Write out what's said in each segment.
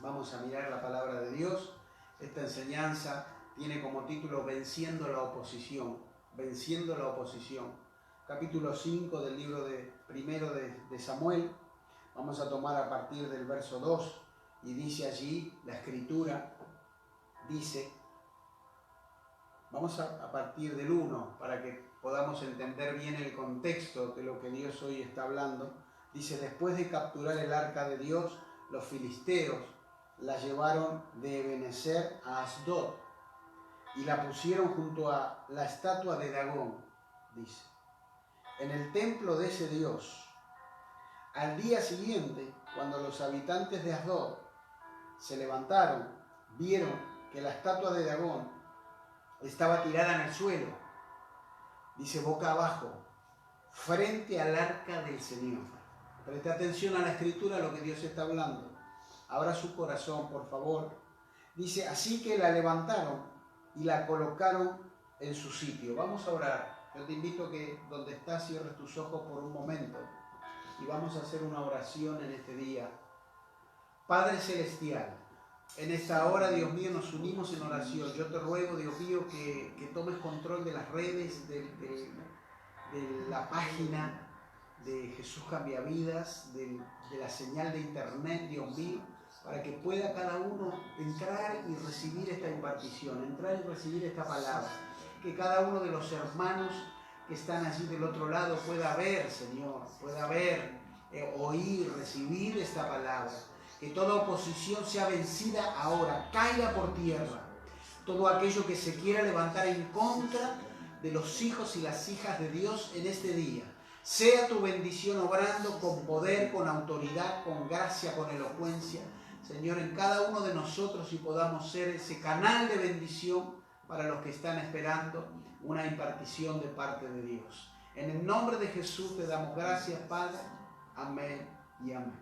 Vamos a mirar la palabra de Dios. Esta enseñanza tiene como título Venciendo la oposición. Venciendo la oposición. Capítulo 5 del libro primero de Samuel. Vamos a tomar a partir del verso 2 y dice allí la escritura, dice, vamos a partir del 1 para que podamos entender bien el contexto de lo que Dios hoy está hablando. Dice, después de capturar el arca de Dios, los filisteos la llevaron de Ebenezer a Asdod y la pusieron junto a la estatua de Dagón, dice, en el templo de ese Dios. Al día siguiente, cuando los habitantes de Asdod se levantaron, vieron que la estatua de Dagón estaba tirada en el suelo, dice boca abajo, frente al arca del Señor. Preste atención a la escritura, a lo que Dios está hablando. Abra su corazón, por favor. Dice, así que la levantaron y la colocaron en su sitio. Vamos a orar. Yo te invito a que donde estás cierres tus ojos por un momento y vamos a hacer una oración en este día. Padre Celestial, en esta hora, Dios mío, nos unimos en oración. Yo te ruego, Dios mío, que tomes control de las redes, de la página de Jesús Cambia Vidas, de la señal de internet, Dios mío, para que pueda cada uno entrar y recibir esta impartición, entrar y recibir esta palabra. Que cada uno de los hermanos que están allí del otro lado pueda ver, Señor, pueda ver, oír, recibir esta palabra. Que toda oposición sea vencida ahora, caiga por tierra. Todo aquello que se quiera levantar en contra de los hijos y las hijas de Dios en este día. Sea tu bendición obrando con poder, con autoridad, con gracia, con elocuencia, Señor, en cada uno de nosotros y podamos ser ese canal de bendición para los que están esperando una impartición de parte de Dios. En el nombre de Jesús te damos gracias, Padre. Amén y amén.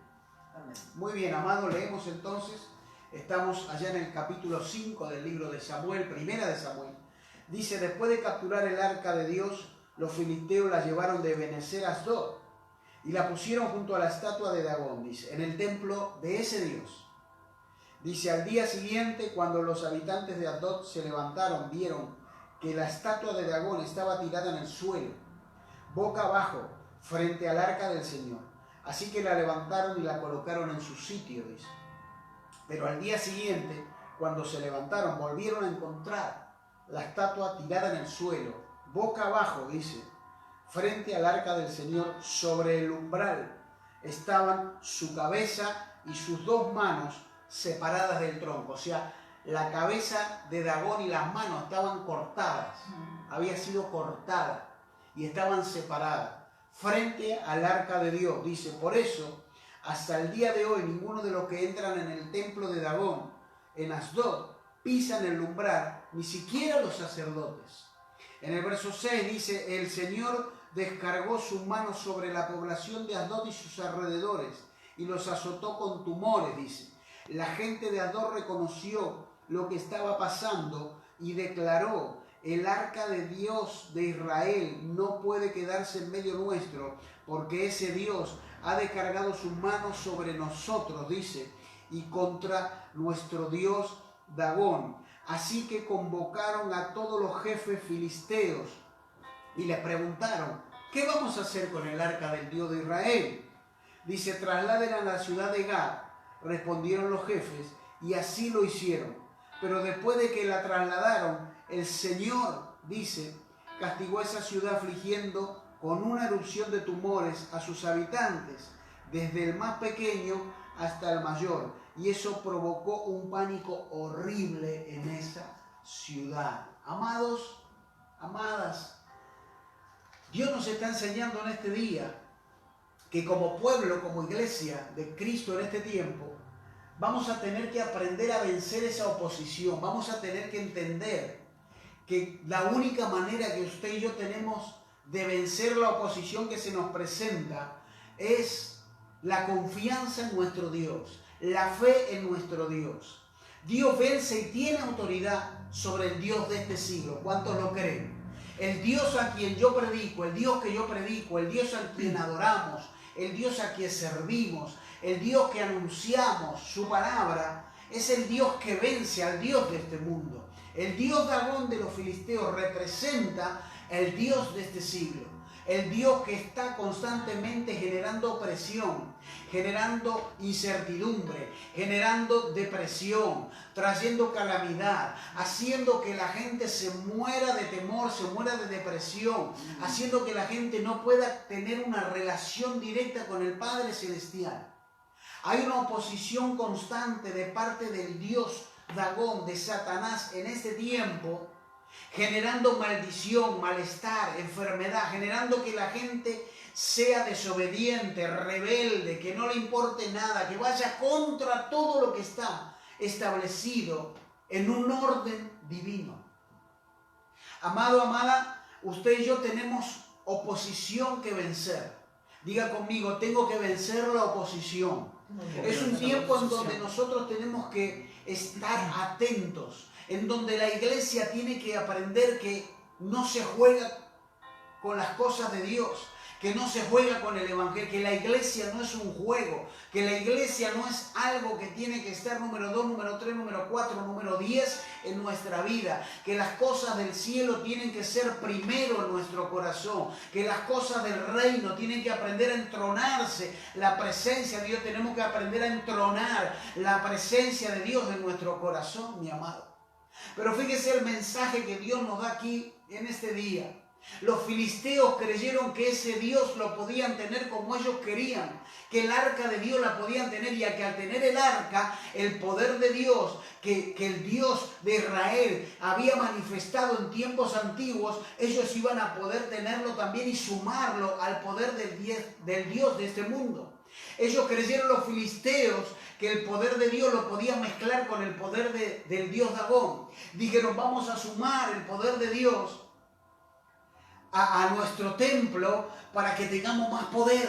Muy bien, amados, leemos entonces. Estamos allá en el capítulo 5 del libro de Samuel, primera de Samuel. Dice, después de capturar el arca de Dios, los filisteos la llevaron de Ebenezer a Asdod y la pusieron junto a la estatua de Dagón, dice, en el templo de ese Dios. Dice, al día siguiente, cuando los habitantes de Asdod se levantaron, vieron que la estatua de Dagón estaba tirada en el suelo, boca abajo, frente al arca del Señor. Así que la levantaron y la colocaron en su sitio, dice. Pero al día siguiente, cuando se levantaron, volvieron a encontrar la estatua tirada en el suelo, boca abajo, dice, frente al arca del Señor. Sobre el umbral estaban su cabeza y sus dos manos separadas del tronco. O sea, la cabeza de Dagón y las manos estaban cortadas, había sido cortada y estaban separadas frente al arca de Dios. Dice, por eso, hasta el día de hoy, ninguno de los que entran en el templo de Dagón, en Asdod, pisan el umbral, ni siquiera los sacerdotes. En el verso 6 dice, el Señor descargó su mano sobre la población de Asdod y sus alrededores, y los azotó con tumores, dice. La gente de Asdod reconoció lo que estaba pasando y declaró, el arca de Dios de Israel no puede quedarse en medio nuestro, porque ese Dios ha descargado sus manos sobre nosotros, dice, y contra nuestro Dios Dagón. Así que convocaron a todos los jefes filisteos y les preguntaron, ¿qué vamos a hacer con el arca del Dios de Israel? Dice, trasladen a la ciudad de Gad, respondieron los jefes, y así lo hicieron. Pero después de que la trasladaron, el Señor, dice, castigó a esa ciudad afligiendo con una erupción de tumores a sus habitantes, desde el más pequeño hasta el mayor. Y eso provocó un pánico horrible en esa ciudad. Amados, amadas, Dios nos está enseñando en este día que como pueblo, como iglesia de Cristo en este tiempo, vamos a tener que aprender a vencer esa oposición. Vamos a tener que entender que la única manera que usted y yo tenemos de vencer la oposición que se nos presenta es la confianza en nuestro Dios, la fe en nuestro Dios. Dios vence y tiene autoridad sobre el Dios de este siglo. ¿Cuántos lo creen? El Dios a quien yo predico, el Dios que yo predico, el Dios a quien adoramos, el Dios a quien servimos, el Dios que anunciamos, su palabra, es el Dios que vence al Dios de este mundo. El Dios Dagón de los filisteos representa el Dios de este siglo. El Dios que está constantemente generando opresión, generando incertidumbre, generando depresión, trayendo calamidad, haciendo que la gente se muera de temor, se muera de depresión, haciendo que la gente no pueda tener una relación directa con el Padre Celestial. Hay una oposición constante de parte del Dios Dagón, de Satanás en este tiempo, generando maldición, malestar, enfermedad, generando que la gente sea desobediente, rebelde, que no le importe nada, que vaya contra todo lo que está establecido en un orden divino. Amado, amada, usted y yo tenemos oposición que vencer. Diga conmigo, tengo que vencer la oposición. Es un tiempo en donde nosotros tenemos que estar atentos, en donde la iglesia tiene que aprender que no se juega con las cosas de Dios, que no se juega con el evangelio, que la iglesia no es un juego, que la iglesia no es algo que tiene que estar número 2, número 3, número 4, número 10 en nuestra vida, que las cosas del cielo tienen que ser primero en nuestro corazón, que las cosas del reino tienen que aprender a entronarse, la presencia de Dios, tenemos que aprender a entronar la presencia de Dios en nuestro corazón, mi amado. Pero fíjese el mensaje que Dios nos da aquí en este día. Los filisteos creyeron que ese Dios lo podían tener como ellos querían, que el arca de Dios la podían tener, y que al tener el arca, el poder de Dios, que el Dios de Israel había manifestado en tiempos antiguos, ellos iban a poder tenerlo también y sumarlo al poder del Dios de este mundo. Ellos creyeron, los filisteos, que el poder de Dios lo podían mezclar con el poder del Dios Dagón. Dijeron, vamos a sumar el poder de Dios a nuestro templo para que tengamos más poder.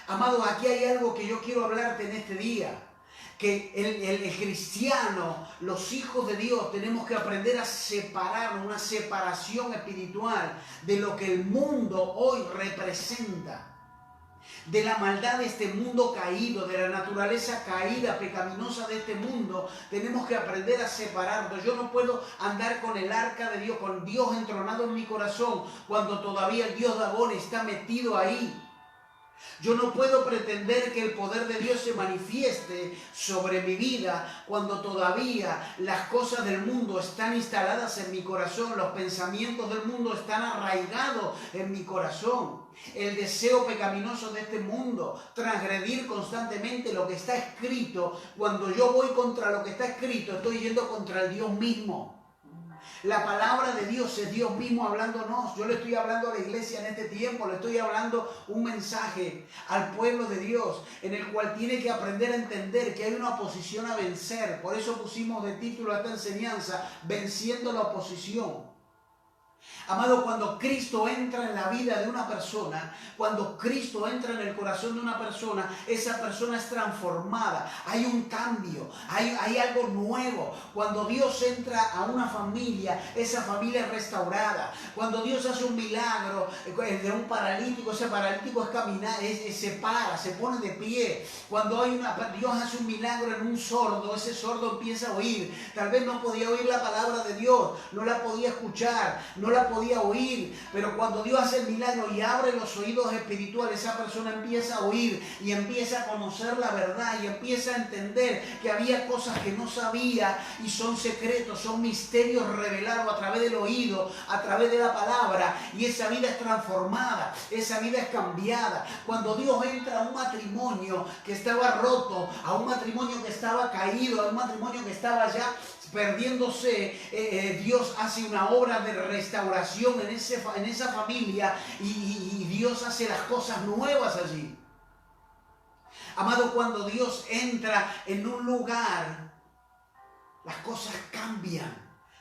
Amado, aquí hay algo que yo quiero hablarte en este día. Que el cristiano, los hijos de Dios, tenemos que aprender a separarnos, una separación espiritual de lo que el mundo hoy representa. De la maldad de este mundo caído, de la naturaleza caída, pecaminosa de este mundo, tenemos que aprender a separarnos. Yo no puedo andar con el arca de Dios, con Dios entronado en mi corazón, cuando todavía el Dios Dagón está metido ahí. Yo no puedo pretender que el poder de Dios se manifieste sobre mi vida cuando todavía las cosas del mundo están instaladas en mi corazón, los pensamientos del mundo están arraigados en mi corazón. El deseo pecaminoso de este mundo, transgredir constantemente lo que está escrito. Cuando yo voy contra lo que está escrito, estoy yendo contra el Dios mismo. La palabra de Dios es Dios mismo hablándonos. Yo le estoy hablando a la iglesia en este tiempo, le estoy hablando un mensaje al pueblo de Dios, en el cual tiene que aprender a entender que hay una oposición a vencer. Por eso pusimos de título a esta enseñanza, Venciendo la Oposición. Amado, cuando Cristo entra en la vida de una persona, cuando Cristo entra en el corazón de una persona, esa persona es transformada, hay un cambio, hay algo nuevo. Cuando Dios entra a una familia, esa familia es restaurada. Cuando Dios hace un milagro de un paralítico, ese paralítico es caminar, se para, se pone de pie. Cuando Dios hace un milagro en un sordo, ese sordo empieza a oír. Tal vez no podía oír la palabra de Dios, no la podía escuchar, no la podía oír, pero cuando Dios hace el milagro y abre los oídos espirituales, esa persona empieza a oír y empieza a conocer la verdad y empieza a entender que había cosas que no sabía y son secretos, son misterios revelados a través del oído, a través de la palabra, y esa vida es transformada, esa vida es cambiada. Cuando Dios entra a un matrimonio que estaba roto, a un matrimonio que estaba caído, a un matrimonio que estaba ya perdiéndose, Dios hace una obra de restauración en esa familia y Dios hace las cosas nuevas allí. Amado, cuando Dios entra en un lugar, las cosas cambian,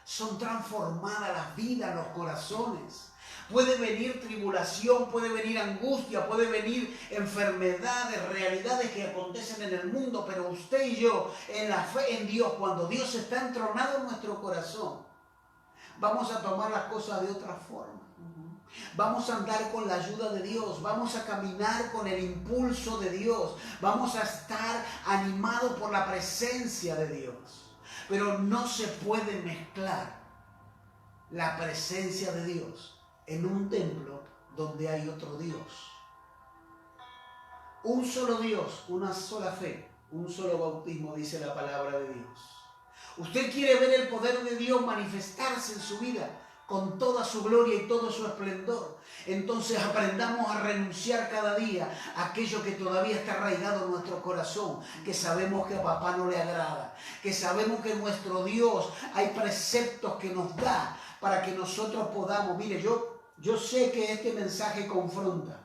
son transformadas las vidas, los corazones. Puede venir tribulación, puede venir angustia, puede venir enfermedades, realidades que acontecen en el mundo, pero usted y yo, en la fe en Dios, cuando Dios está entronado en nuestro corazón, vamos a tomar las cosas de otra forma. Vamos a andar con la ayuda de Dios, vamos a caminar con el impulso de Dios, vamos a estar animados por la presencia de Dios. Pero no se puede mezclar la presencia de Dios en un templo donde hay otro Dios. Un solo Dios, una sola fe, un solo bautismo, dice la palabra de Dios. Usted quiere ver el poder de Dios manifestarse en su vida con toda su gloria y todo su esplendor. Entonces aprendamos a renunciar cada día a aquello que todavía está arraigado en nuestro corazón, que sabemos que a papá no le agrada, que sabemos que nuestro Dios hay preceptos que nos da para que nosotros podamos. Mire, yo sé que este mensaje confronta.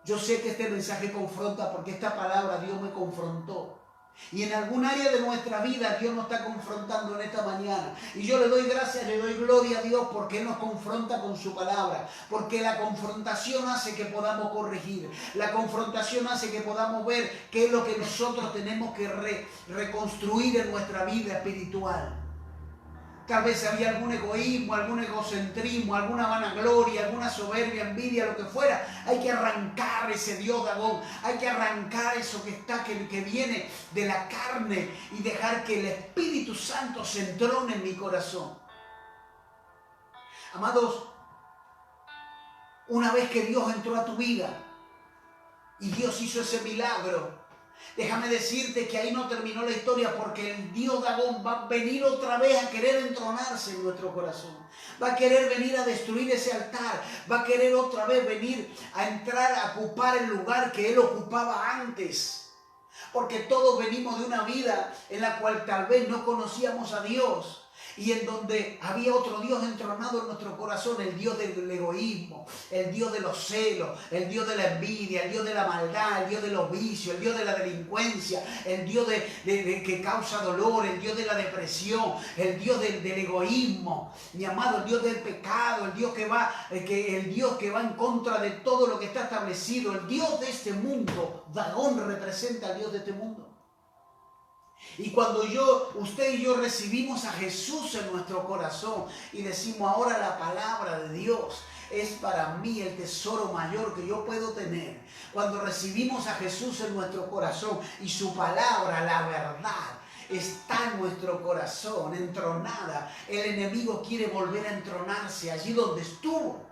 Yo sé que este mensaje confronta porque esta palabra Dios me confrontó. Y en algún área de nuestra vida Dios nos está confrontando en esta mañana. Y yo le doy gracias, le doy gloria a Dios porque Él nos confronta con su palabra. Porque la confrontación hace que podamos corregir. La confrontación hace que podamos ver qué es lo que nosotros tenemos que reconstruir en nuestra vida espiritual. Tal vez había algún egoísmo, algún egocentrismo, alguna vanagloria, alguna soberbia, envidia, lo que fuera. Hay que arrancar ese Dios Dagón. Hay que arrancar eso que viene de la carne y dejar que el Espíritu Santo se entrone en mi corazón. Amados, una vez que Dios entró a tu vida y Dios hizo ese milagro, déjame decirte que ahí no terminó la historia, porque el Dios Dagón va a venir otra vez a querer entronarse en nuestro corazón. Va a querer venir a destruir ese altar. Va a querer otra vez venir a entrar a ocupar el lugar que Él ocupaba antes. Porque todos venimos de una vida en la cual tal vez no conocíamos a Dios. Y en donde había otro Dios entronado en nuestro corazón, el Dios del egoísmo, el Dios de los celos, el Dios de la envidia, el Dios de la maldad, el Dios de los vicios, el Dios de la delincuencia, el Dios que causa dolor, el Dios de la depresión, el Dios del egoísmo, mi amado, el Dios del pecado, el Dios que va en contra de todo lo que está establecido, el Dios de este mundo. Dagón representa al Dios de este mundo. Y cuando usted y yo recibimos a Jesús en nuestro corazón y decimos, ahora la palabra de Dios es para mí el tesoro mayor que yo puedo tener. Cuando recibimos a Jesús en nuestro corazón y su palabra, la verdad, está en nuestro corazón, entronada, el enemigo quiere volver a entronarse allí donde estuvo.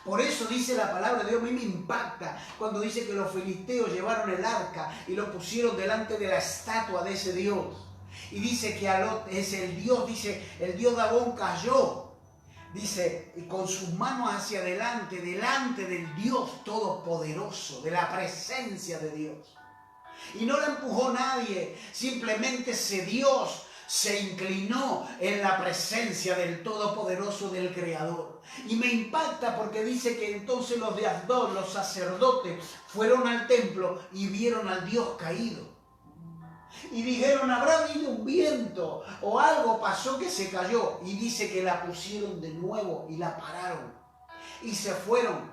Por eso dice la palabra de Dios, a mí me impacta cuando dice que los filisteos llevaron el arca y lo pusieron delante de la estatua de ese Dios. Y dice que es el Dios Dagón cayó, dice, con sus manos hacia adelante, delante del Dios Todopoderoso, de la presencia de Dios. Y no le empujó nadie, simplemente Dios se inclinó en la presencia del Todopoderoso, del Creador. Y me impacta porque dice que entonces los de Asdod, los sacerdotes, fueron al templo y vieron al Dios caído. Y dijeron, habrá habido un viento o algo pasó que se cayó. Y dice que la pusieron de nuevo y la pararon. Y se fueron.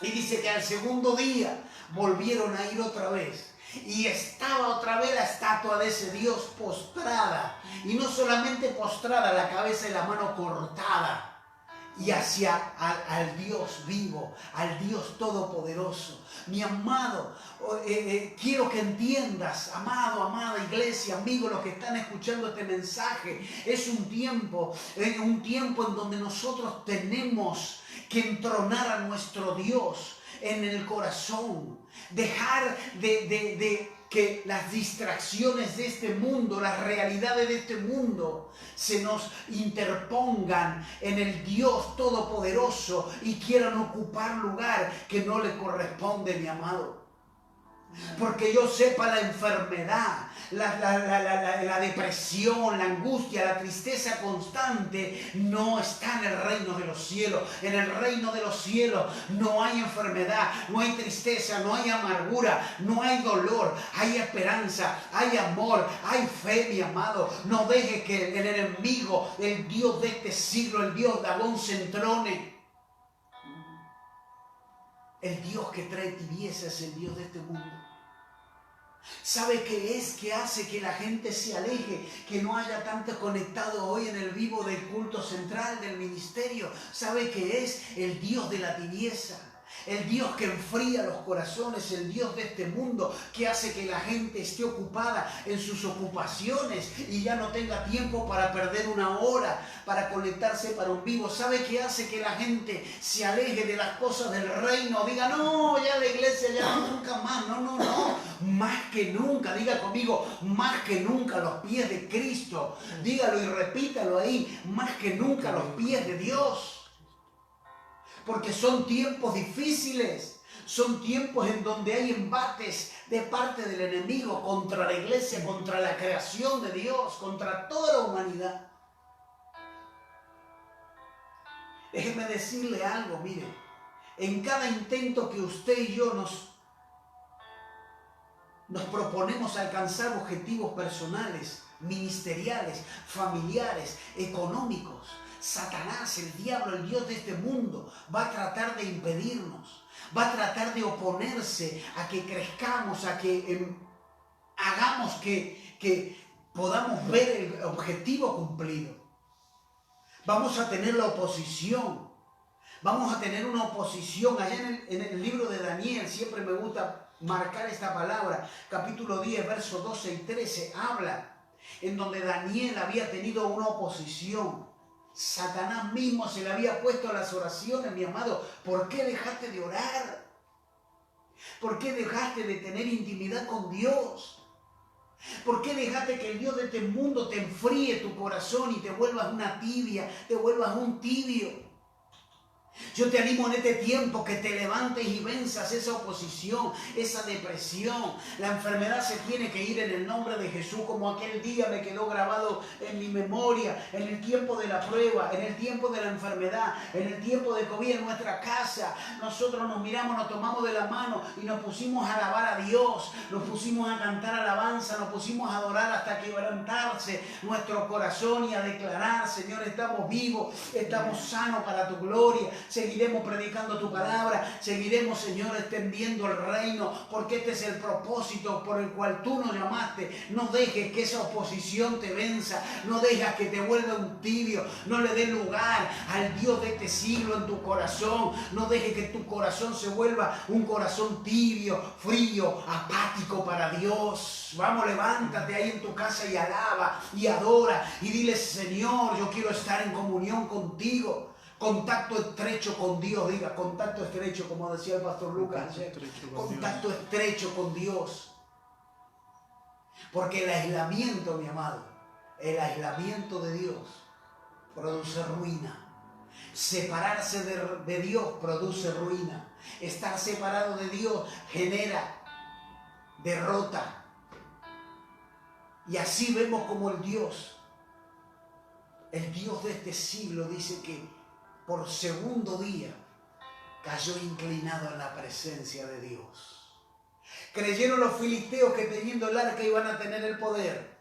Y dice que al segundo día volvieron a ir otra vez. Y estaba otra vez la estatua de ese Dios postrada. Y no solamente postrada, la cabeza y la mano cortada. Y hacia al Dios vivo, al Dios todopoderoso. Mi amado, quiero que entiendas, amada iglesia, amigos, los que están escuchando este mensaje, es un tiempo en donde nosotros tenemos que entronar a nuestro Dios en el corazón, dejar de que las distracciones de este mundo, las realidades de este mundo se nos interpongan en el Dios Todopoderoso y quieran ocupar lugar que no le corresponde, mi amado. Porque yo sepa, la enfermedad, la depresión, la angustia, la tristeza constante no está en el reino de los cielos. En el reino de los cielos no hay enfermedad, no hay tristeza, no hay amargura, no hay dolor, hay esperanza, hay amor, hay fe, mi amado. No dejes que el enemigo, el Dios de este siglo, el Dios Dagón, se entrone. El Dios que trae tibieza es el Dios de este mundo. ¿Sabe qué es que hace que la gente se aleje? Que no haya tanto conectado hoy en el vivo del culto central del ministerio. ¿Sabe qué es? El Dios de la tibieza. El Dios que enfría los corazones, el Dios de este mundo que hace que la gente esté ocupada en sus ocupaciones y ya no tenga tiempo para perder una hora, para conectarse para un vivo. ¿Sabe qué hace que la gente se aleje de las cosas del reino? Diga, no, ya la iglesia ya nunca más, no, más que nunca, diga conmigo, más que nunca los pies de Cristo. Dígalo y repítalo ahí, más que nunca los pies de Dios. Porque son tiempos difíciles, son tiempos en donde hay embates de parte del enemigo contra la iglesia, contra la creación de Dios, contra toda la humanidad. Déjeme decirle algo, mire, en cada intento que usted y yo nos proponemos alcanzar objetivos personales, ministeriales, familiares, económicos, Satanás, el diablo, el Dios de este mundo, va a tratar de impedirnos, va a tratar de oponerse a que crezcamos, a que hagamos que podamos ver el objetivo cumplido. Vamos a tener la oposición, vamos a tener una oposición. Allá en el libro de Daniel, siempre me gusta marcar esta palabra, capítulo 10, versos 12 y 13, habla en donde Daniel había tenido una oposición. Satanás mismo se le había puesto a las oraciones, mi amado. ¿Por qué dejaste de orar? ¿Por qué dejaste de tener intimidad con Dios? ¿Por qué dejaste que el Dios de este mundo te enfríe tu corazón y te vuelvas una tibia, te vuelvas un tibio? Yo te animo en este tiempo que te levantes y venzas esa oposición, esa depresión. La enfermedad se tiene que ir en el nombre de Jesús, como aquel día me quedó grabado en mi memoria, en el tiempo de la prueba, en el tiempo de la enfermedad, en el tiempo de COVID en nuestra casa. Nosotros nos miramos, nos tomamos de la mano y nos pusimos a alabar a Dios, nos pusimos a cantar alabanza, nos pusimos a adorar hasta quebrantarse nuestro corazón y a declarar, Señor, estamos vivos, estamos sanos para tu gloria. Seguiremos predicando tu palabra, seguiremos, Señor, extendiendo el reino, porque este es el propósito por el cual tú nos llamaste. No dejes que esa oposición te venza, no dejes que te vuelva un tibio, no le des lugar al Dios de este siglo en tu corazón, no dejes que tu corazón se vuelva un corazón tibio, frío, apático para Dios. Vamos, levántate ahí en tu casa y alaba y adora y dile, Señor, yo quiero estar en comunión contigo. Contacto estrecho con Dios, diga, contacto estrecho, como decía el pastor Lucas, contacto estrecho con Dios. Porque el aislamiento, mi amado, el aislamiento de Dios produce ruina. Separarse de Dios produce ruina. Estar separado de Dios genera derrota. Y así vemos como el Dios de este siglo dice que por segundo día cayó inclinado en la presencia de Dios. Creyeron los filisteos que teniendo el arca iban a tener el poder.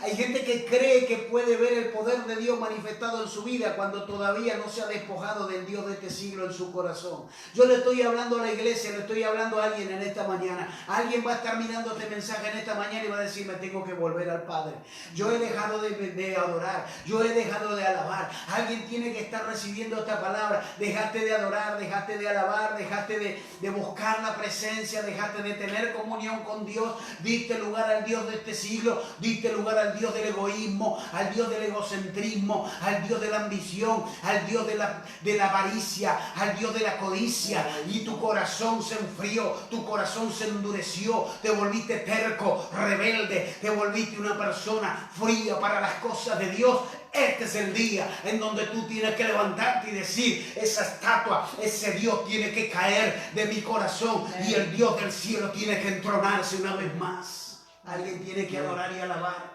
Hay gente que cree que puede ver el poder de Dios manifestado en su vida cuando todavía no se ha despojado del Dios de este siglo en su corazón. Yo le estoy hablando a la iglesia, le estoy hablando a alguien en esta mañana. Alguien va a estar mirando este mensaje en esta mañana y va a decir, me tengo que volver al Padre. Yo he dejado de adorar, yo he dejado de alabar. Alguien tiene que estar recibiendo esta palabra. Dejaste de adorar, dejaste de alabar, dejaste de buscar la presencia, dejaste de tener comunión con Dios. Diste lugar al Dios de este siglo, diste lugar al Dios del egoísmo, al Dios del egocentrismo, al Dios de la ambición, al Dios de la avaricia, al Dios de la codicia, y tu corazón se enfrió, tu corazón se endureció, te volviste terco, rebelde, te volviste una persona fría para las cosas de Dios. Este es el día en donde tú tienes que levantarte y decir, esa estatua, ese Dios tiene que caer de mi corazón y el Dios del cielo tiene que entronarse una vez más. Alguien tiene que adorar y alabar.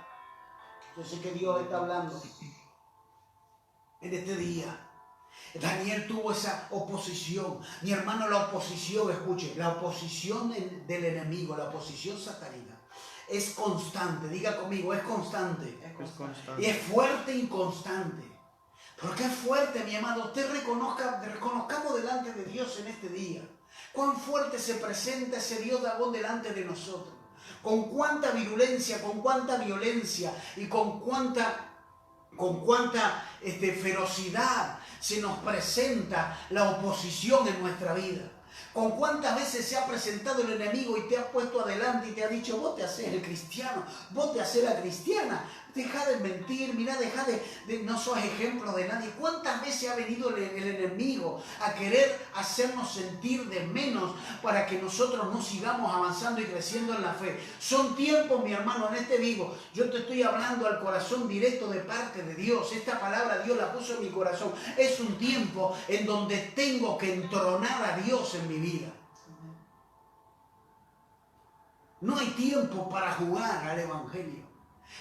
Yo sé que Dios está hablando en este día. Daniel tuvo esa oposición. Mi hermano, la oposición, escuche, la oposición del enemigo, la oposición satánica, es constante. Diga conmigo, es constante. Es constante. Y es fuerte y constante. ¿Por qué es fuerte, mi amado? Usted reconozcamos delante de Dios en este día. Cuán fuerte se presenta ese Dios Dagón delante de nosotros. Con cuánta virulencia, con cuánta violencia y con cuánta ferocidad se nos presenta la oposición en nuestra vida. Con cuántas veces se ha presentado el enemigo y te ha puesto adelante y te ha dicho: vos te haces el cristiano, vos te haces la cristiana, deja de mentir, mira, deja de no sos ejemplo de nadie. ¿Cuántas veces ha venido el enemigo a querer hacernos sentir de menos para que nosotros no sigamos avanzando y creciendo en la fe? Son tiempos, mi hermano, en este vivo. Yo te estoy hablando al corazón directo de parte de Dios. Esta palabra Dios la puso en mi corazón. Es un tiempo en donde tengo que entronar a Dios en mi vida. No hay tiempo para jugar al evangelio.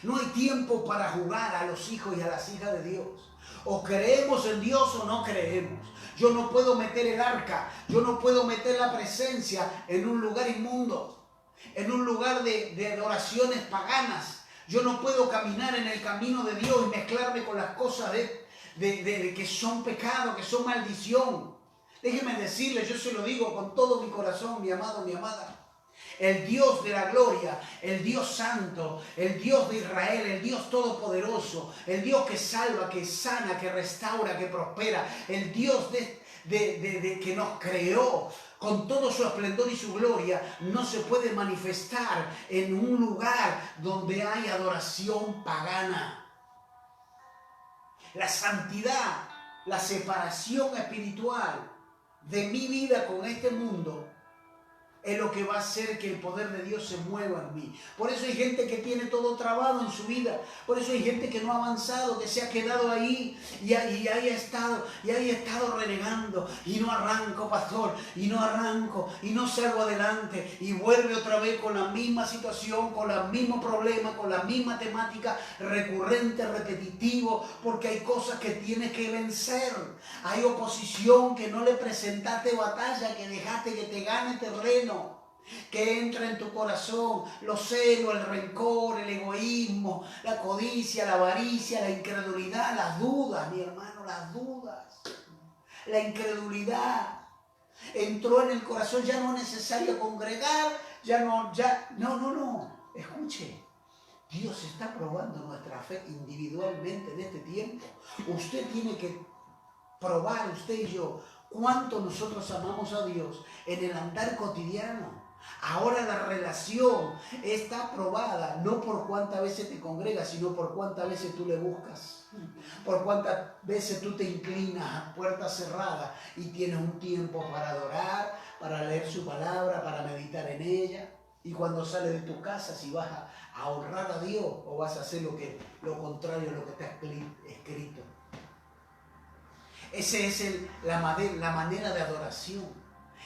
No hay tiempo para jugar a los hijos y a las hijas de Dios. O creemos en Dios o no creemos. Yo no puedo meter el arca, yo no puedo meter la presencia en un lugar inmundo, en un lugar de adoraciones paganas. Yo no puedo caminar en el camino de Dios y mezclarme con las cosas que son pecado, que son maldición. Déjeme decirle, yo se lo digo con todo mi corazón, mi amado, mi amada. El Dios de la gloria, el Dios santo, el Dios de Israel, el Dios todopoderoso, el Dios que salva, que sana, que restaura, que prospera, el Dios que nos creó con todo su esplendor y su gloria, no se puede manifestar en un lugar donde hay adoración pagana. La santidad, la separación espiritual de mi vida con este mundo es lo que va a hacer que el poder de Dios se mueva en mí. Por eso hay gente que tiene todo trabado en su vida. Por eso hay gente que no ha avanzado, que se ha quedado ahí y ahí ha estado renegando. Y no arranco, pastor, y no arranco, y no salgo adelante. Y vuelve otra vez con la misma situación, con los mismos problemas, con la misma temática recurrente, repetitivo, porque hay cosas que tienes que vencer. Hay oposición que no le presentaste batalla, que dejaste que te gane terreno. Que entra en tu corazón los celos, el rencor, el egoísmo, la codicia, la avaricia, la incredulidad, las dudas, mi hermano, las dudas, la incredulidad. Entró en el corazón, ya no es necesario congregar, no. Escuche, Dios está probando nuestra fe individualmente en este tiempo. Usted tiene que probar, usted y yo, cuánto nosotros amamos a Dios en el andar cotidiano. Ahora la relación está probada no por cuántas veces te congregas, sino por cuántas veces tú le buscas, por cuántas veces tú te inclinas a puerta cerrada y tienes un tiempo para adorar, para leer su palabra, para meditar en ella. Y cuando sales de tu casa, si vas a honrar a Dios o vas a hacer lo contrario a lo que está escrito. Esa es la manera de adoración.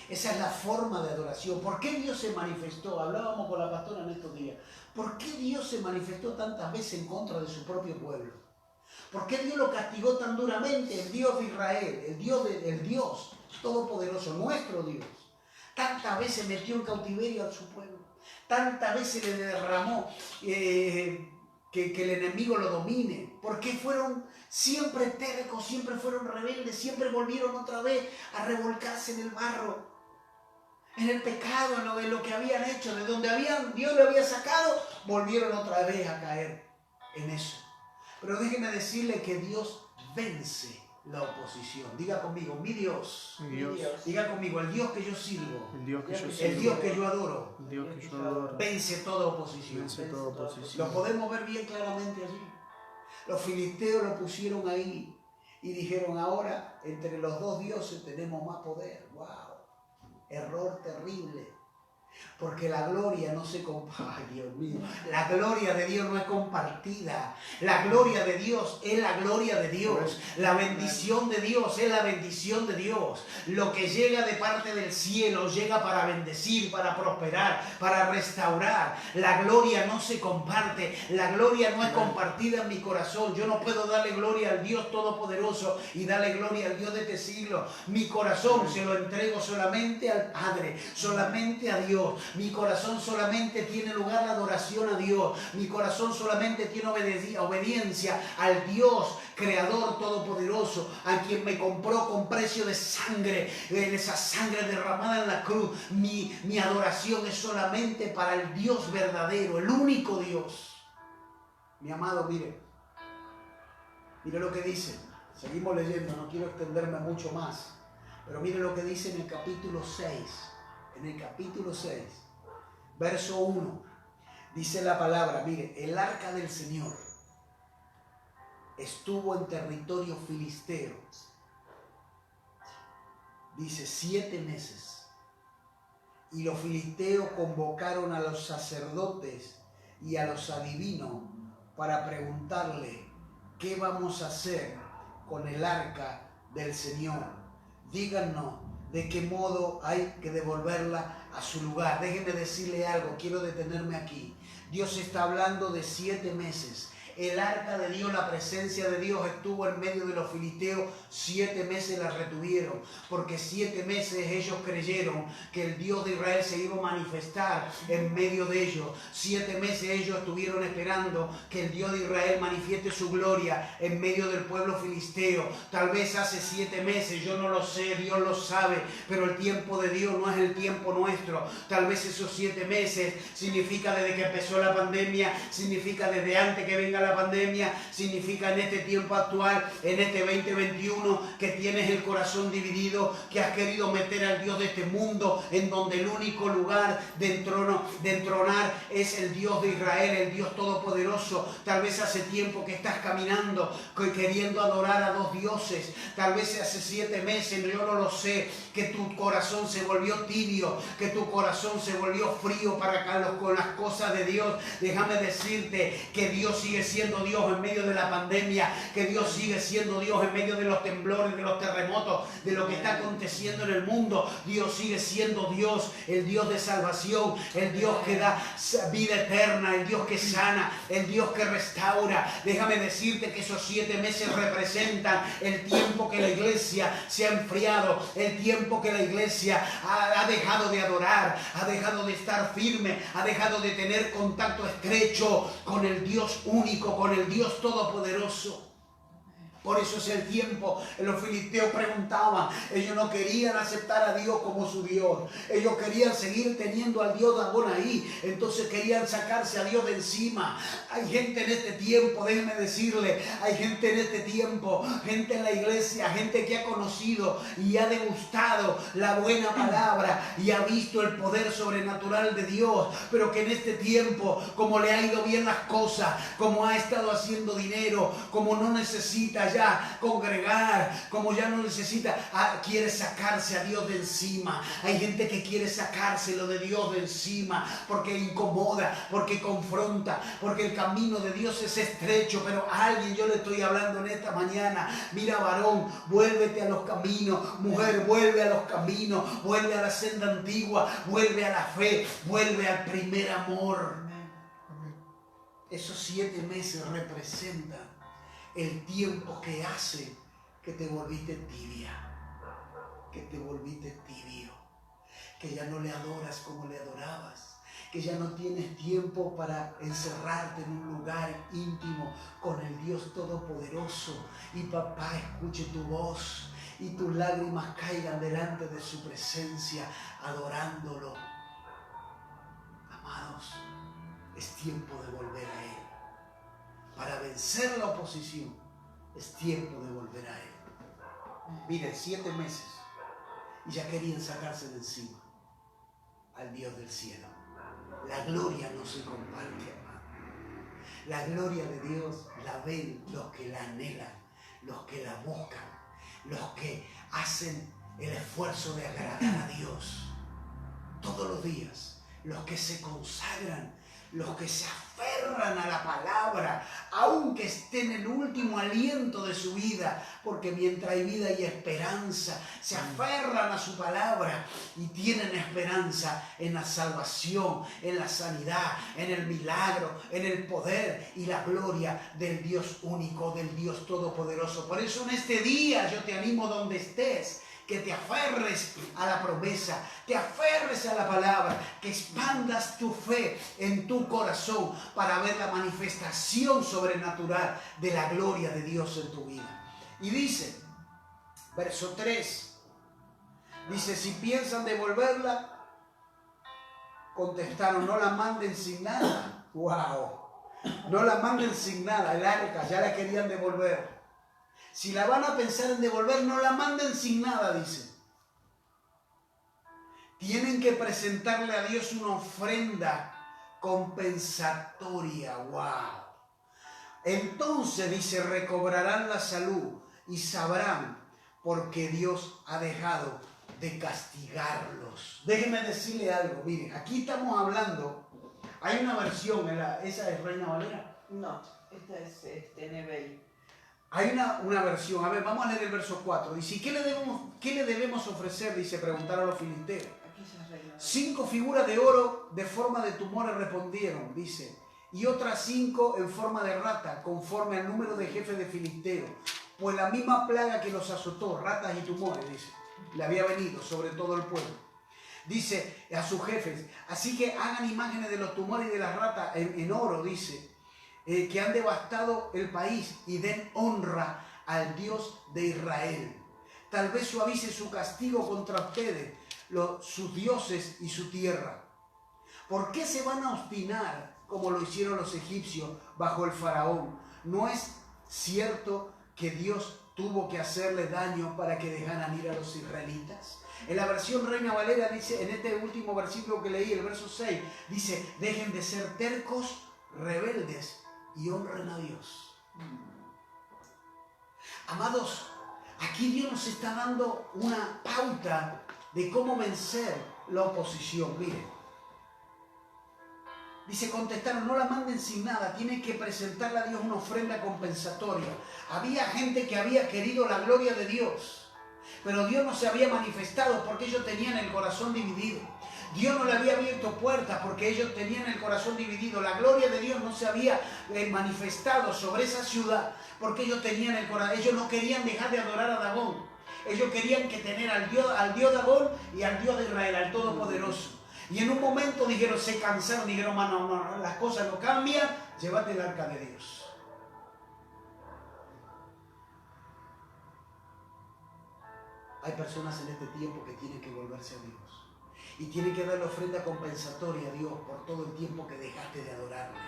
Esa es la forma de adoración. ¿Por qué Dios se manifestó? Hablábamos con la pastora en estos días. ¿Por qué Dios se manifestó tantas veces en contra de su propio pueblo? ¿Por qué Dios lo castigó tan duramente? El Dios de Israel, el Dios todopoderoso, nuestro Dios. Tantas veces metió en cautiverio a su pueblo. Tantas veces le derramó que el enemigo lo domine. Porque fueron siempre tercos, siempre fueron rebeldes, siempre volvieron otra vez a revolcarse en el barro, en el pecado, en lo que habían hecho, de donde Dios lo había sacado, volvieron otra vez a caer en eso. Pero déjeme decirle que Dios vence la oposición. Diga conmigo, mi Dios. Mi Dios. Diga conmigo, el Dios que yo sirvo. El Dios que yo sirvo. El Dios que yo adoro. El Dios que yo adoro. Vence toda oposición. Vence toda oposición. Lo podemos ver bien claramente allí. Los filisteos lo pusieron ahí y dijeron: ahora entre los dos dioses tenemos más poder. ¡Wow! Error terrible. Porque la gloria no se comparte. ¡Ay, Dios mío! La gloria de Dios no es compartida. La gloria de Dios es la gloria de Dios. La bendición de Dios es la bendición de Dios. Lo que llega de parte del cielo llega para bendecir, para prosperar, para restaurar. La gloria no se comparte. La gloria no es compartida en mi corazón. Yo no puedo darle gloria al Dios Todopoderoso y darle gloria al Dios de este siglo. Mi corazón se lo entrego solamente al Padre, solamente a Dios. Dios. Mi corazón solamente tiene lugar la adoración a Dios. Mi corazón solamente tiene obediencia al Dios Creador Todopoderoso, a quien me compró con precio de sangre, esa sangre derramada en la cruz. Mi adoración es solamente para el Dios verdadero, el único Dios. Mi amado, mire lo que dice. Seguimos leyendo, no quiero extenderme mucho más, pero mire lo que dice en el capítulo 6. En el capítulo 6, verso 1, dice la palabra, mire, el arca del Señor estuvo en territorio filisteo, dice 7 meses, y los filisteos convocaron a los sacerdotes y a los adivinos para preguntarle, ¿qué vamos a hacer con el arca del Señor? Díganos de qué modo hay que devolverla a su lugar. Déjenme decirle algo, quiero detenerme aquí. Dios está hablando de 7 meses. El arca de Dios, la presencia de Dios estuvo en medio de los filisteos. 7 meses la retuvieron, porque 7 meses ellos creyeron que el Dios de Israel se iba a manifestar en medio de ellos. 7 meses ellos estuvieron esperando que el Dios de Israel manifieste su gloria en medio del pueblo filisteo. Tal vez hace 7 meses, yo no lo sé, Dios lo sabe, pero el tiempo de Dios no es el tiempo nuestro. Tal vez esos 7 meses significa desde que empezó la pandemia, significa desde antes que venga la pandemia, significa en este tiempo actual, en este 2021, que tienes el corazón dividido, que has querido meter al Dios de este mundo, en donde el único lugar de entronar es el Dios de Israel, el Dios Todopoderoso. Tal vez hace tiempo que estás caminando queriendo adorar a 2 dioses. Tal vez hace 7 meses, yo no lo sé, que tu corazón se volvió tibio, que tu corazón se volvió frío con las cosas de Dios. Déjame decirte que Dios sigue siendo Dios en medio de la pandemia, que Dios sigue siendo Dios en medio de los temblores, de los terremotos, de lo que está aconteciendo en el mundo. Dios sigue siendo Dios, el Dios de salvación, el Dios que da vida eterna, el Dios que sana, el Dios que restaura. Déjame decirte que esos 7 meses representan el tiempo que la iglesia se ha enfriado, el tiempo que la iglesia ha dejado de adorar, ha dejado de estar firme, ha dejado de tener contacto estrecho con el Dios único, con el Dios todopoderoso. Por eso es el tiempo. Los filisteos preguntaban, ellos no querían aceptar a Dios como su Dios, ellos querían seguir teniendo al Dios Dagón ahí, entonces querían sacarse a Dios de encima. Hay gente en este tiempo, déjenme decirle, hay gente en este tiempo, gente en la iglesia, gente que ha conocido y ha degustado la buena palabra y ha visto el poder sobrenatural de Dios, pero que en este tiempo, como le ha ido bien las cosas, como ha estado haciendo dinero, como no necesita ya congregar, como ya no necesita, quiere sacarse a Dios de encima. Hay gente que quiere sacárselo de Dios de encima porque incomoda, porque confronta, porque el camino de Dios es estrecho. Pero a alguien yo le estoy hablando en esta mañana: mira, varón, vuélvete a los caminos, mujer, vuelve a los caminos, vuelve a la senda antigua, vuelve a la fe, vuelve al primer amor. Esos 7 meses representan el tiempo que hace que te volviste tibia, que te volviste tibio, que ya no le adoras como le adorabas, que ya no tienes tiempo para encerrarte en un lugar íntimo con el Dios Todopoderoso y papá escuche tu voz y tus lágrimas caigan delante de su presencia adorándolo. Amados, es tiempo de volver a Él. Para vencer la oposición, es tiempo de volver a Él. Miren, 7 meses y ya querían sacarse de encima al Dios del cielo. La gloria no se comparte, hermano. La gloria de Dios la ven los que la anhelan, los que la buscan, los que hacen el esfuerzo de agradar a Dios todos los días, los que se consagran, los que se aferran a la palabra, aunque esté en el último aliento de su vida, porque mientras hay vida y esperanza, se aferran a su palabra y tienen esperanza en la salvación, en la sanidad, en el milagro, en el poder y la gloria del Dios único, del Dios todopoderoso. Por eso en este día yo te animo donde estés, que te aferres a la promesa, te aferres a la palabra, que expandas tu fe en tu corazón para ver la manifestación sobrenatural de la gloria de Dios en tu vida. Y dice, verso 3, dice, si piensan devolverla, contestaron, no la manden sin nada. ¡Wow! No la manden sin nada, el arca ya la querían devolver. Si la van a pensar en devolver, no la manden sin nada, dice. Tienen que presentarle a Dios una ofrenda compensatoria. ¡Wow! Entonces, dice, recobrarán la salud y sabrán por qué Dios ha dejado de castigarlos. Déjenme decirle algo, miren, aquí estamos hablando, hay una versión, ¿esa es Reina Valera? No, esta es NBI. Hay una versión, a ver, vamos a leer el verso 4. Dice, ¿qué le debemos ofrecer? Dice, preguntaron los filisteos. Aquí se arregla. 5 figuras de oro de forma de tumores respondieron, dice, y otras 5 en forma de rata, conforme al número de jefes de filisteos. Pues la misma plaga que los azotó, ratas y tumores, dice, le había venido sobre todo el pueblo. Dice a sus jefes, así que hagan imágenes de los tumores y de las ratas en oro, dice, que han devastado el país, y den honra al Dios de Israel. Tal vez suavice su castigo contra ustedes, sus dioses y su tierra. ¿Por qué se van a obstinar como lo hicieron los egipcios bajo el faraón? ¿No es cierto que Dios tuvo que hacerle daño para que dejaran ir a los israelitas? En la versión Reina Valera dice, en este último versículo que leí, el verso 6, dice, dejen de ser tercos, rebeldes y honren a Dios. Amados, aquí Dios nos está dando una pauta de cómo vencer la oposición. Miren, dice, contestaron, no la manden sin nada, tienen que presentarle a Dios una ofrenda compensatoria. Había gente que había querido la gloria de Dios, pero Dios no se había manifestado porque ellos tenían el corazón dividido. Dios no le había abierto puertas porque ellos tenían el corazón dividido. La gloria de Dios no se había manifestado sobre esa ciudad porque ellos tenían el corazón. Ellos no querían dejar de adorar a Dagón. Ellos querían que tener al Dios Dagón y al Dios de Israel, al Todopoderoso. Y en un momento dijeron, se cansaron, dijeron, no, las cosas no cambian, llévate el arca de Dios. Hay personas en este tiempo que tienen que volverse a Dios. Y tienen que darle ofrenda compensatoria a Dios por todo el tiempo que dejaste de adorarle.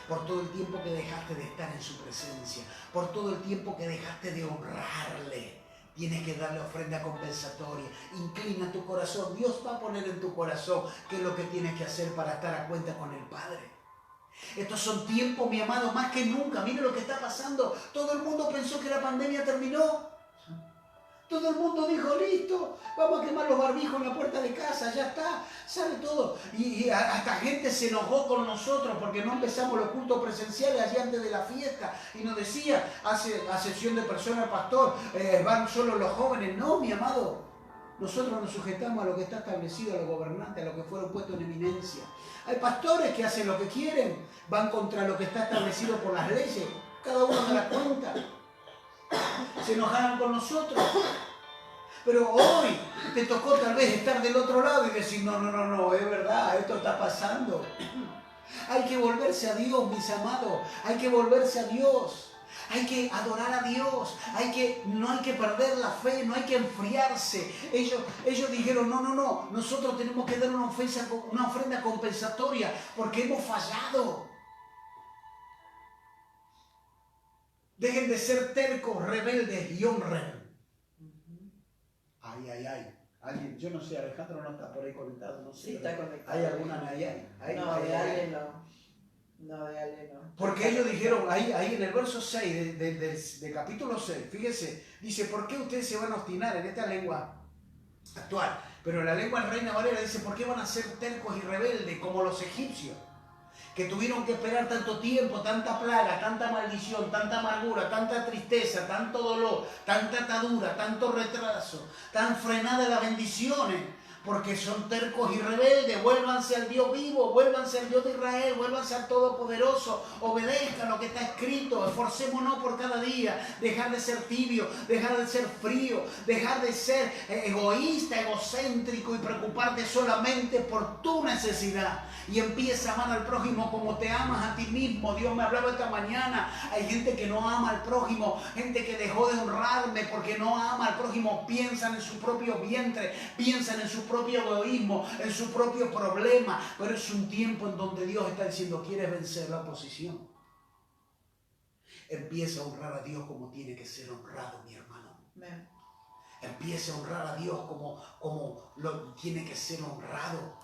Por todo el tiempo que dejaste de estar en su presencia. Por todo el tiempo que dejaste de honrarle. Tienes que darle ofrenda compensatoria. Inclina tu corazón. Dios va a poner en tu corazón qué es lo que tienes que hacer para estar a cuenta con el Padre. Estos son tiempos, mi amado, más que nunca. Mire lo que está pasando. Todo el mundo pensó que la pandemia terminó. Todo el mundo dijo, listo, vamos a quemar los barbijos en la puerta de casa, ya está, sale todo. Y hasta gente se enojó con nosotros porque no empezamos los cultos presenciales allí antes de la fiesta. Y nos decía, hace acepción de persona el pastor, van solo los jóvenes. No, mi amado, nosotros nos sujetamos a lo que está establecido, a los gobernantes, a los que fueron puestos en eminencia. Hay pastores que hacen lo que quieren, van contra lo que está establecido por las leyes. Cada uno se da cuenta. Se enojaron con nosotros. Pero hoy te tocó tal vez estar del otro lado y decir, no, es verdad, esto está pasando. Hay que volverse a Dios, mis amados. Hay que volverse a Dios. Hay que adorar a Dios. No hay que perder la fe, no hay que enfriarse. Ellos dijeron, no, nosotros tenemos que dar una ofrenda compensatoria porque hemos fallado. Dejen de ser tercos, rebeldes y honren. Ay. Alguien, yo no sé, Alejandro no está por ahí conectado, no sé. Sí, está conectado. ¿Hay alguna ahí? No, de Ale no. No, de Ale no. Porque ellos dijeron, ahí en el verso 6 de capítulo 6, fíjense, dice, ¿por qué ustedes se van a obstinar en esta lengua actual? Pero en la lengua Reina Valera dice, ¿por qué van a ser tercos y rebeldes como los egipcios? Que tuvieron que esperar tanto tiempo, tanta plaga, tanta maldición, tanta amargura, tanta tristeza, tanto dolor, tanta atadura, tanto retraso, tan frenada las bendiciones, porque son tercos y rebeldes. Vuélvanse al Dios vivo, vuélvanse al Dios de Israel, vuélvanse al Todopoderoso, obedezcan lo que está escrito, esforcémonos por cada día, dejar de ser tibio, dejar de ser frío, dejar de ser egoísta, egocéntrico y preocuparte solamente por tu necesidad. Y empieza a amar al prójimo como te amas a ti mismo. Dios me hablaba esta mañana, hay gente que no ama al prójimo, gente que dejó de honrarme porque no ama al prójimo, piensan en su propio vientre, piensan en su propio egoísmo, en su propio problema. Pero es un tiempo en donde Dios está diciendo, ¿quieres vencer la oposición? Empieza a honrar a Dios como tiene que ser honrado, mi hermano. Amén. Empieza a honrar a Dios como lo tiene que ser honrado.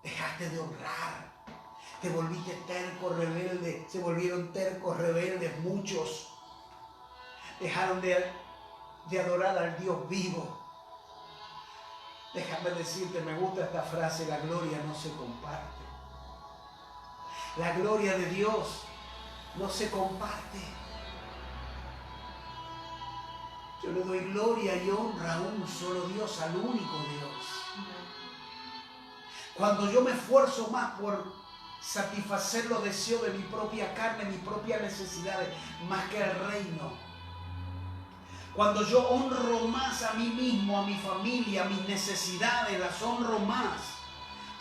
Dejaste de honrar. Te volviste terco, rebelde. Se volvieron tercos, rebeldes muchos. Dejaron de adorar al Dios vivo. Déjame decirte, me gusta esta frase, la gloria no se comparte. La gloria de Dios no se comparte. Yo le doy gloria y honra a un solo Dios, al único Dios. Cuando yo me esfuerzo más por satisfacer los deseos de mi propia carne, mis propias necesidades, más que el reino. Cuando yo honro más a mí mismo, a mi familia, a mis necesidades, las honro más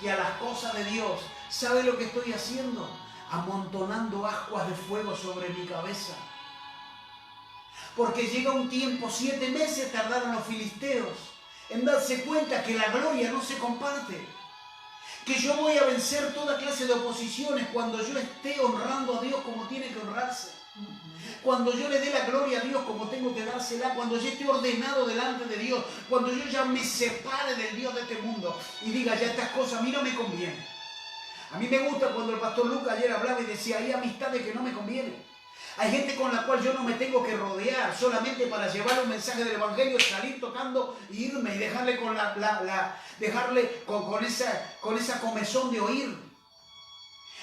que a las cosas de Dios. ¿Sabe lo que estoy haciendo? Amontonando ascuas de fuego sobre mi cabeza. Porque llega un tiempo, 7 meses tardaron los filisteos en darse cuenta que la gloria no se comparte. Que yo voy a vencer toda clase de oposiciones cuando yo esté honrando a Dios como tiene que honrarse. Cuando yo le dé la gloria a Dios como tengo que dársela, cuando yo esté ordenado delante de Dios, cuando yo ya me separe del Dios de este mundo y diga, ya estas cosas a mí no me convienen. A mí me gusta cuando el pastor Lucas ayer hablaba y decía, hay amistades que no me convienen. Hay gente con la cual yo no me tengo que rodear solamente para llevar un mensaje del Evangelio, salir tocando e irme y dejarle con esa comezón de oír.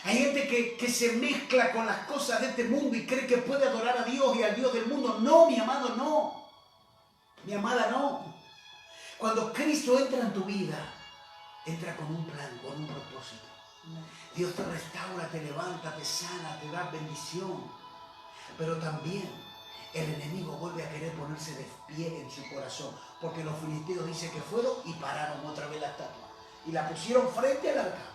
Hay gente que se mezcla con las cosas de este mundo y cree que puede adorar a Dios y al Dios del mundo. No, mi amado, no. Mi amada, no. Cuando Cristo entra en tu vida, entra con un plan, con un propósito. Dios te restaura, te levanta, te sana, te da bendición. Pero también el enemigo vuelve a querer ponerse de pie en su corazón. Porque los filisteos dicen que fueron y pararon otra vez la estatua. Y la pusieron frente al altar.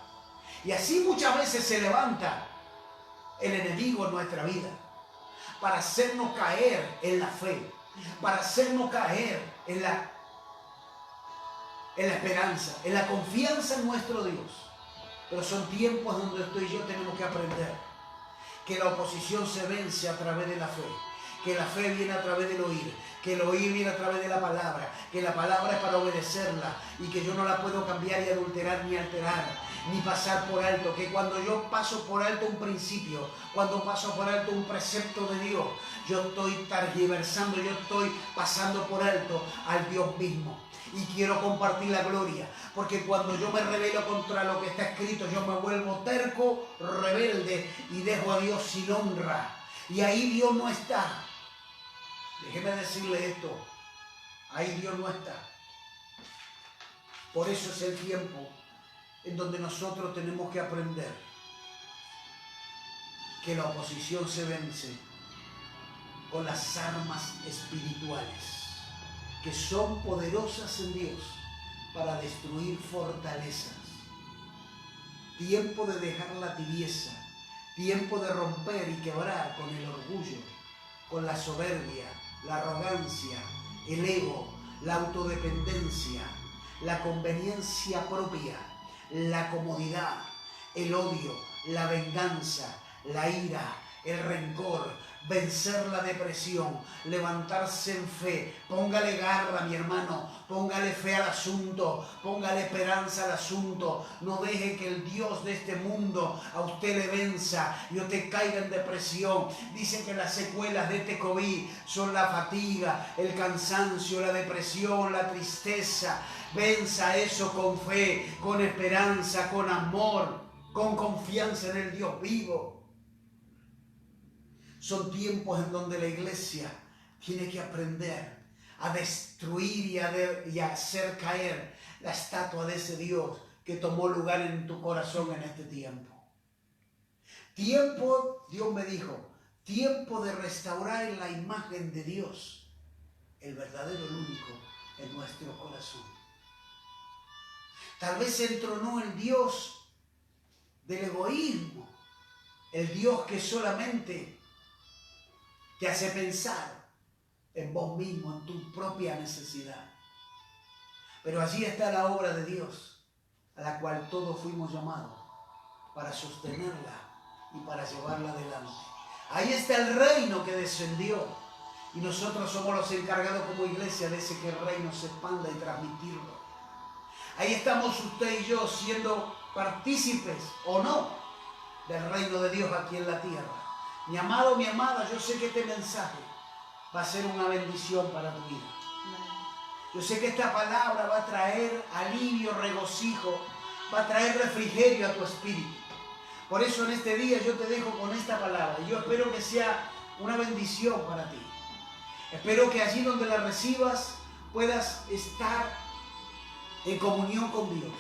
Y así muchas veces se levanta el enemigo en nuestra vida para hacernos caer en la fe, para hacernos caer en la esperanza, en la confianza en nuestro Dios. Pero son tiempos donde usted y yo tenemos que aprender que la oposición se vence a través de la fe, que la fe viene a través del oír, que el oír viene a través de la palabra, que la palabra es para obedecerla y que yo no la puedo cambiar y adulterar ni alterar, ni pasar por alto, que cuando yo paso por alto un principio, cuando paso por alto un precepto de Dios, yo estoy tergiversando, yo estoy pasando por alto al Dios mismo. Y quiero compartir la gloria, porque cuando yo me rebelo contra lo que está escrito, yo me vuelvo terco, rebelde y dejo a Dios sin honra. Y ahí Dios no está. Déjeme decirle esto, ahí Dios no está. Por eso es el tiempo en donde nosotros tenemos que aprender que la oposición se vence con las armas espirituales, que son poderosas en Dios para destruir fortalezas. Tiempo de dejar la tibieza, tiempo de romper y quebrar con el orgullo, con la soberbia, la arrogancia, el ego, la autodependencia, la conveniencia propia, la comodidad, el odio, la venganza, la ira, el rencor, vencer la depresión, levantarse en fe. Póngale garra, mi hermano, póngale fe al asunto, póngale esperanza al asunto. No deje que el Dios de este mundo a usted le venza y usted caiga en depresión. Dicen que las secuelas de este COVID son la fatiga, el cansancio, la depresión, la tristeza. Venza eso con fe, con esperanza, con amor, con confianza en el Dios vivo. Son tiempos en donde la iglesia tiene que aprender a destruir y a hacer caer la estatua de ese Dios que tomó lugar en tu corazón en este tiempo. Tiempo, Dios me dijo, tiempo de restaurar la imagen de Dios, el verdadero, el único, en nuestro corazón. Tal vez se entronó el Dios del egoísmo, el Dios que solamente te hace pensar en vos mismo, en tu propia necesidad. Pero allí está la obra de Dios, a la cual todos fuimos llamados para sostenerla y para llevarla adelante. Ahí está el reino que descendió y nosotros somos los encargados como iglesia de ese que el reino se expanda y transmitirlo. Ahí estamos usted y yo siendo partícipes o no del reino de Dios aquí en la tierra. Mi amado, mi amada, yo sé que este mensaje va a ser una bendición para tu vida. Yo sé que esta palabra va a traer alivio, regocijo, va a traer refrigerio a tu espíritu. Por eso en este día yo te dejo con esta palabra. Yo espero que sea una bendición para ti. Espero que allí donde la recibas puedas estar en comunión con Dios.